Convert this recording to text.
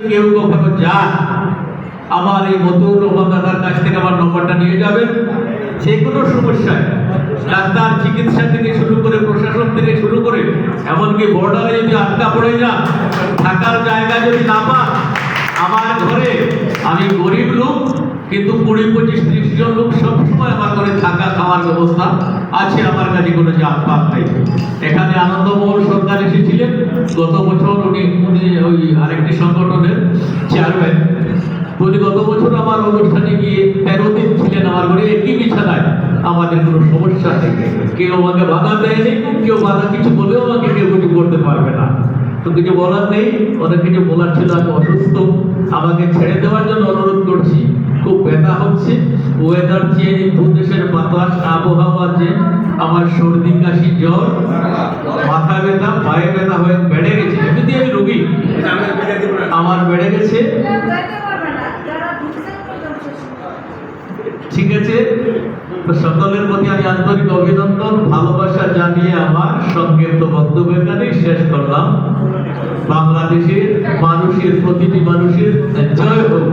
কেউ কখনো যান, আমার এই মতুর রহমান দাদার কাছ থেকে আমার নম্বরটা নিয়ে যাবেন। যে কোনো সমস্যায় ডাক্তার চিকিৎসা থেকে শুরু করে প্রশাসন থেকে শুরু করে এমনকি বর্ডারে যদি আটকা পড়ে যান, থাকার জায়গা যদি না পান, আমার ঘরে, আমি গরিব লোক কিন্তু 20-25-30 জন লোক সবসময় আমার ঘরে থাকা খাওয়ার ব্যবস্থা আছে, আমার কাছে কোনো জাতপাত নেই। এখানে আনন্দমোহন সরকার এসেছিলেন গত বছর, উনি ওই আরেকটি সংগঠনের চেয়ারম্যান। উনি গত বছর আমার অনুষ্ঠানে গিয়ে 13 দিন ছিলেন আমার ঘরে একই বিছানায়। আমাদের কোনো সমস্যা নেই, কেউ আমাকে বাধা দেয়নি, কেউ বাধা কিছু বলেও আমাকে কেউ কিছু করতে পারবে না। তো কিছু বলার নেই, অনেক কিছু বলার ছিল। আমি অসুস্থ, আমাকে ছেড়ে দেওয়ার জন্য অনুরোধ করছি। খুব ব্যথা হচ্ছে, ওয়েদার চেঞ্জ, দেশের বাতাস আবহাওয়া যে, আমার সর্দি কাশি জ্বর, মাথা ব্যথা, পায়ে ব্যথা হয়ে বেড়ে গেছে। এমনিতে আমি রোগী, আমার বেড়ে গেছে। ঠিক আছে, তো সকলের প্রতি আমি আন্তরিক অভিনন্দন ভালোবাসা জানিয়ে আমার সংক্ষিপ্ত বক্তব্য এখানেই শেষ করলাম। বাংলাদেশের মানুষের, প্রতিটি মানুষের জয় হোক।